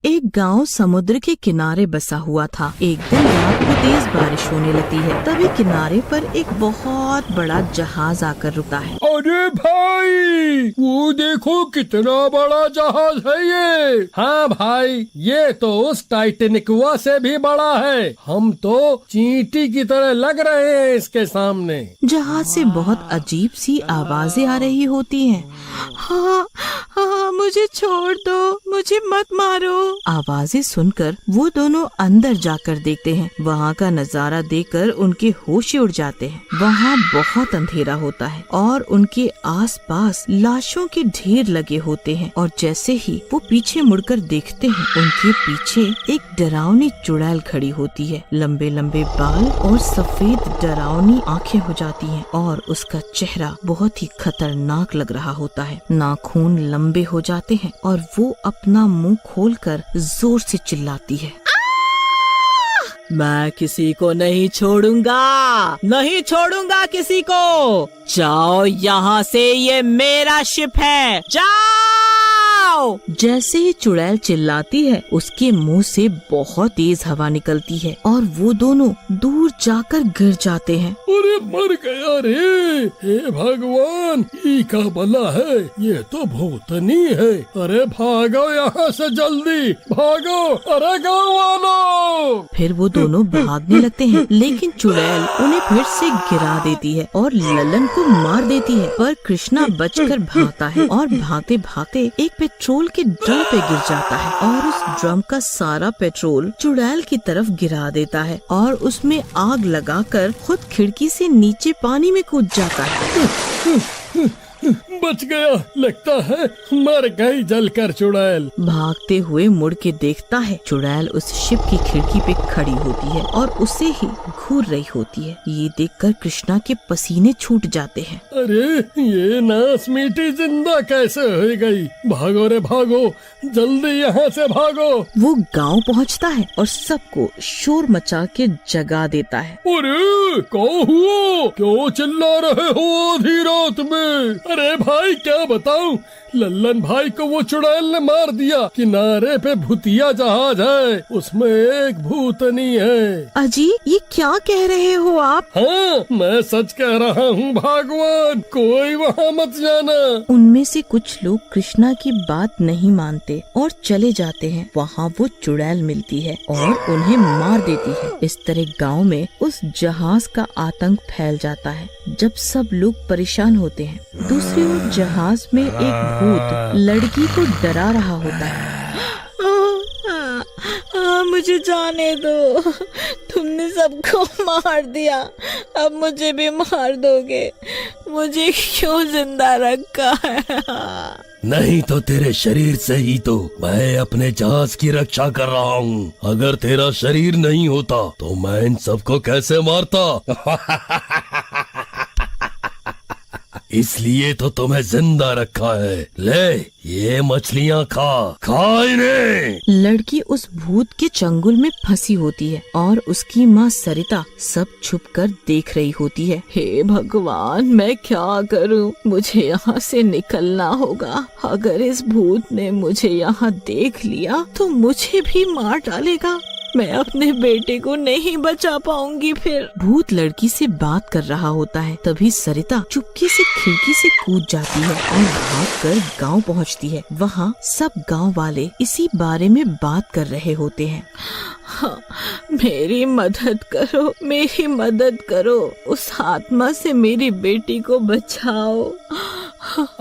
एक गांव समुद्र के किनारे बसा हुआ था। एक दिन रात को तेज बारिश होने लगती है। तभी किनारे पर एक बहुत बड़ा जहाज आकर रुकता है। अरे भाई, वो देखो कितना बड़ा जहाज है ये। हाँ भाई, ये तो उस टाइटेनिकवा से भी बड़ा है। हम तो चींटी की तरह लग रहे हैं इसके सामने। जहाज से बहुत अजीब सी आवाजें आ रही होती हैं। हाँ, हाँ, मुझे छोड़ दो, मुझे मत मारो। आवाजें सुनकर वो दोनों अंदर जाकर देखते हैं। वहाँ का नजारा देखकर उनके होश उड़ जाते हैं। वहाँ बहुत अंधेरा होता है और उनके आसपास लाशों के ढेर लगे होते हैं। और जैसे ही वो पीछे मुड़कर देखते हैं, उनके पीछे एक डरावनी चुड़ैल खड़ी होती है। लंबे लंबे बाल और सफेद डरावनी आंखें हो जाती हैं और उसका चेहरा बहुत ही खतरनाक लग रहा होता है। नाखून लंबे हो जाते हैं और वो अपना मुंह खोलकर जोर से चिल्लाती है। मैं किसी को नहीं छोड़ूंगा, नहीं छोड़ूंगा किसी को। जाओ यहाँ से, ये मेरा शिप है, जाओ। जैसे ही चुड़ैल चिल्लाती है, उसके मुंह से बहुत तेज हवा निकलती है और वो दोनों दूर जाकर गिर जाते हैं। अरे मर गया रे, हे भगवान, ई का भला है, ये तो भूतनी है। अरे भागो यहाँ से, जल्दी भागो, अरे गाँव वालों। फिर वो दोनों भागने लगते हैं, लेकिन चुड़ैल उन्हें फिर से गिरा देती है और ललन को मार देती है। पर कृष्णा बचकर भागता है और भागते भागते एक पेट्रोल के ड्रम पे गिर जाता है और उस ड्रम का सारा पेट्रोल चुड़ैल की तरफ गिरा देता है और उसमें आग लगाकर खुद खिड़की से नीचे पानी में कूद जाता है। बच गया, लगता है मर गई जलकर चुड़ैल। भागते हुए मुड़ के देखता है, चुड़ैल उस शिप की खिड़की पे खड़ी होती है और उसे ही घूर रही होती है। ये देखकर कृष्णा के पसीने छूट जाते हैं। अरे ये नास मीठी जिंदा कैसे हो गई? भागो रे भागो, जल्दी यहाँ से भागो। वो गांव पहुँचता है और सबको शोर मचा के जगा देता है। अरे क्या हुआ? क्यों चिल्ला रहे हो आधी रात में? अरे भाई क्या बताऊं, लल्लन भाई को वो चुड़ैल ने मार दिया। किनारे पे भूतिया जहाज है, उसमें एक भूतनी है। अजी, ये क्या कह रहे हो आप? हाँ, मैं सच कह रहा हूँ भगवान, कोई वहाँ मत जाना। उनमें से कुछ लोग कृष्णा की बात नहीं मानते और चले जाते हैं। वहाँ वो चुड़ैल मिलती है और उन्हें मार देती है। इस तरह गांव में उस जहाज का आतंक फैल जाता है। जब सब लोग परेशान होते हैं, दूसरी ओर जहाज में एक भूत लड़की को डरा रहा होता है। मुझे जाने दो, तुमने सबको मार दिया, अब मुझे भी मार दोगे। मुझे क्यों जिंदा रखा है? नहीं तो तेरे शरीर से ही तो मैं अपने जहाज की रक्षा कर रहा हूँ। अगर तेरा शरीर नहीं होता तो मैं इन सबको कैसे मारता? इसलिए तो तुम्हें जिंदा रखा है। ले, ये मछलियाँ खा इन्हें। लड़की उस भूत के चंगुल में फंसी होती है और उसकी माँ सरिता सब छुपकर देख रही होती है। हे भगवान, मैं क्या करूं? मुझे यहाँ से निकलना होगा। अगर इस भूत ने मुझे यहाँ देख लिया तो मुझे भी मार डालेगा। मैं अपने बेटे को नहीं बचा पाऊंगी फिर। भूत लड़की से बात कर रहा होता है। तभी सरिता चुपके से खिड़की से कूद जाती है और भागकर गांव पहुंचती है। वहाँ सब गांव वाले इसी बारे में बात कर रहे होते हैं। हाँ, मेरी मदद करो, मेरी मदद करो, उस आत्मा से मेरी बेटी को बचाओ।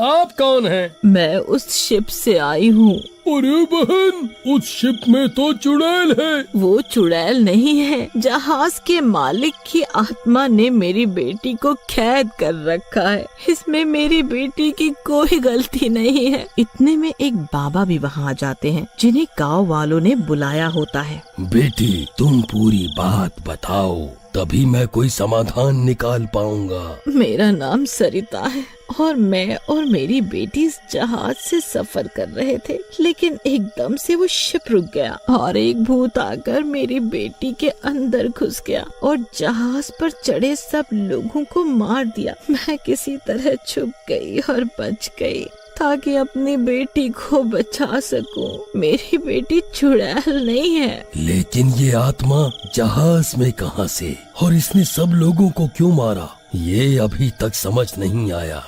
आप कौन हैं? मैं उस शिप से आई हूँ। अरे बहन, उस शिप में तो चुड़ैल है। वो चुड़ैल नहीं है, जहाज के मालिक की आत्मा ने मेरी बेटी को कैद कर रखा है। इसमें मेरी बेटी की कोई गलती नहीं है। इतने में एक बाबा भी वहाँ आ जाते हैं, जिन्हें गांव वालों ने बुलाया होता है। बेटी, तुम पूरी बात बताओ, तभी मैं कोई समाधान निकाल पाऊंगा। मेरा नाम सरिता है और मैं और मेरी बेटी इस जहाज से सफर कर रहे थे, लेकिन एकदम से वो शिप रुक गया और एक भूत आकर मेरी बेटी के अंदर घुस गया और जहाज पर चढ़े सब लोगों को मार दिया। मैं किसी तरह छुप गई और बच गई। ताकि अपनी बेटी को बचा सकूं। मेरी बेटी चुड़ैल नहीं है। लेकिन ये आत्मा जहाज में कहाँ से, और इसने सब लोगों को क्यों मारा, ये अभी तक समझ नहीं आया।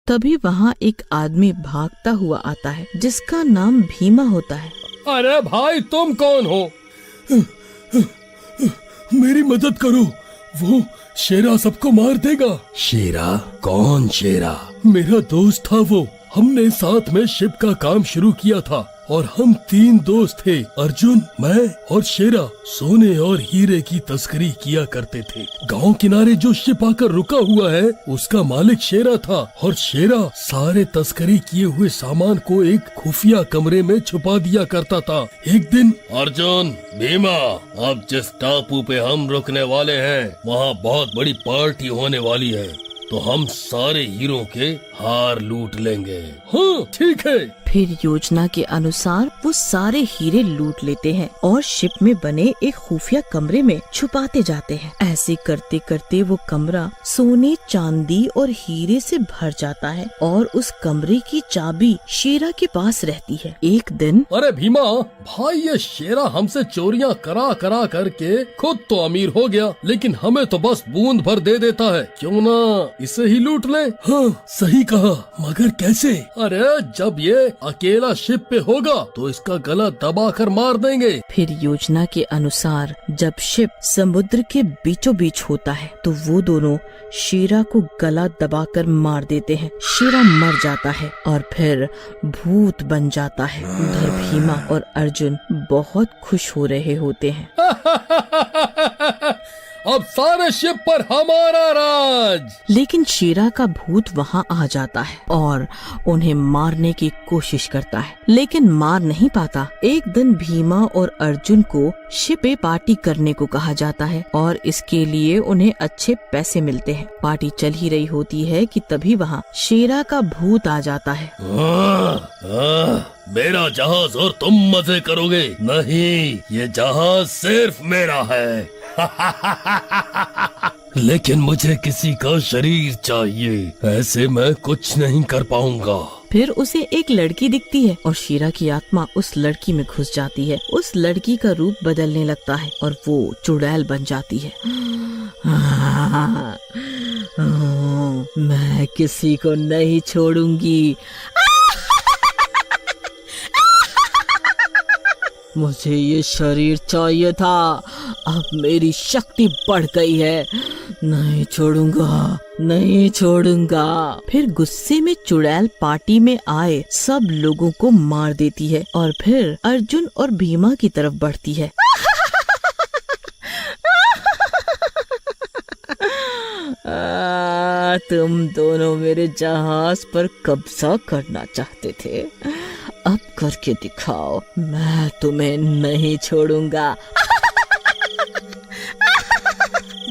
तभी वहाँ एक आदमी भागता हुआ आता है जिसका नाम भीमा होता है। अरे भाई, तुम कौन हो? मेरी मदद करो, वो शेरा सबको मार देगा। शेरा? कौन शेरा? मेरा दोस्त था वो। हमने साथ में शिप का काम शुरू किया था और हम 3 दोस्त थे, अर्जुन, मैं और शेरा। सोने और हीरे की तस्करी किया करते थे। गांव किनारे जो शिप आकर रुका हुआ है उसका मालिक शेरा था, और शेरा सारे तस्करी किए हुए सामान को एक खुफिया कमरे में छुपा दिया करता था। एक दिन, अर्जुन, भीमा, अब जिस टापू पे हम रुकने वाले हैं वहाँ बहुत बड़ी पार्टी होने वाली है, तो हम सारे हीरों के हार लूट लेंगे। हाँ, ठीक है। फिर योजना के अनुसार वो सारे हीरे लूट लेते हैं और शिप में बने एक खुफिया कमरे में छुपाते जाते हैं। ऐसे करते करते वो कमरा सोने, चांदी और हीरे से भर जाता है और उस कमरे की चाबी शेरा के पास रहती है। एक दिन, अरे भीमा भाई, ये शेरा हमसे चोरियां करा करा करके खुद तो अमीर हो गया, लेकिन हमें तो बस बूंद भर दे देता है। क्यों ना इसे ही लूट ले? हाँ, सही कहा, मगर कैसे? अरे जब ये अकेला शिप पे होगा तो इसका गला दबाकर मार देंगे। फिर योजना के अनुसार जब शिप समुद्र के बीचों बीच होता है तो वो दोनों शेरा को गला दबाकर मार देते हैं। शेरा मर जाता है और फिर भूत बन जाता है। उधर भीमा और अर्जुन बहुत खुश हो रहे होते हैं। अब सारे शिप पर हमारा राज। लेकिन शेरा का भूत वहाँ आ जाता है और उन्हें मारने की कोशिश करता है, लेकिन मार नहीं पाता। एक दिन भीमा और अर्जुन को शिप पे पार्टी करने को कहा जाता है और इसके लिए उन्हें अच्छे पैसे मिलते हैं। पार्टी चल ही रही होती है कि तभी वहाँ शेरा का भूत आ जाता है। मेरा जहाज और तुम मजे करोगे? नहीं, ये जहाज सिर्फ मेरा है। लेकिन मुझे किसी का शरीर चाहिए, ऐसे मैं कुछ नहीं कर पाऊंगा। फिर उसे एक लड़की दिखती है और शेरा की आत्मा उस लड़की में घुस जाती है। उस लड़की का रूप बदलने लगता है और वो चुड़ैल बन जाती है। मैं किसी को नहीं छोड़ूंगी। मुझे ये शरीर चाहिए था, अब मेरी शक्ति बढ़ गई है। नहीं छोड़ूंगा, नहीं छोड़ूंगा। फिर गुस्से में चुड़ैल पार्टी में आए सब लोगों को मार देती है और फिर अर्जुन और भीमा की तरफ बढ़ती है। तुम दोनों मेरे जहाज पर कब्जा करना चाहते थे, अब करके दिखाओ, मैं तुम्हें नहीं छोड़ूंगा।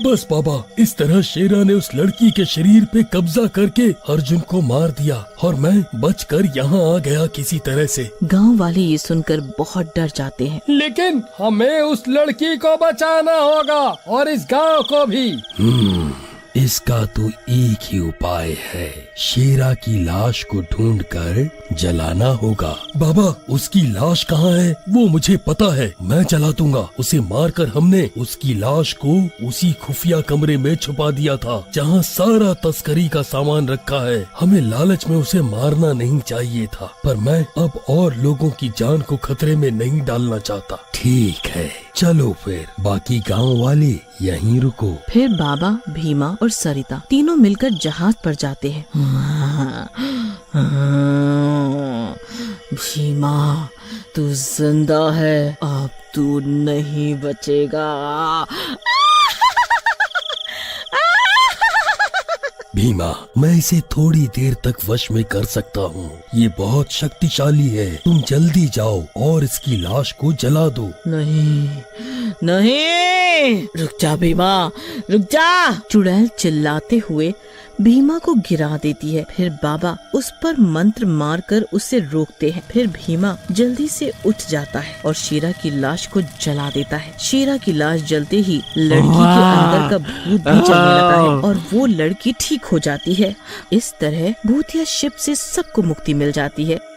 बस बाबा, इस तरह शेरा ने उस लड़की के शरीर पे कब्जा करके अर्जुन को मार दिया और मैं बचकर यहाँ आ गया किसी तरह से। गांव वाले ये सुनकर बहुत डर जाते हैं। लेकिन हमें उस लड़की को बचाना होगा और इस गांव को भी। इसका तो एक ही उपाय है, शेरा की लाश को ढूंढकर जलाना होगा। बाबा, उसकी लाश कहाँ है? वो मुझे पता है, मैं जला दूंगा। उसे मारकर हमने उसकी लाश को उसी खुफिया कमरे में छुपा दिया था जहाँ सारा तस्करी का सामान रखा है। हमें लालच में उसे मारना नहीं चाहिए था, पर मैं अब और लोगों की जान को खतरे में नहीं डालना चाहता। ठीक है, चलो फिर बाकी गांव वाले यहीं रुको। फिर बाबा, भीमा और सरिता तीनों मिलकर जहाज पर जाते हैं। भीमा, तू जिंदा है, अब तू नहीं बचेगा। भीमा, मैं इसे थोड़ी देर तक वश में कर सकता हूँ, ये बहुत शक्तिशाली है। तुम जल्दी जाओ और इसकी लाश को जला दो। नहीं नहीं, रुक जा भीमा, रुक जा। चुड़ैल चिल्लाते हुए भीमा को गिरा देती है। फिर बाबा उस पर मंत्र मारकर उसे रोकते हैं। फिर भीमा जल्दी से उठ जाता है और शीरा की लाश को जला देता है। शीरा की लाश जलते ही लड़की के अंदर का भूत भी जलने लगता है और वो लड़की ठीक हो जाती है। इस तरह भूतिया शिप से सबको मुक्ति मिल जाती है।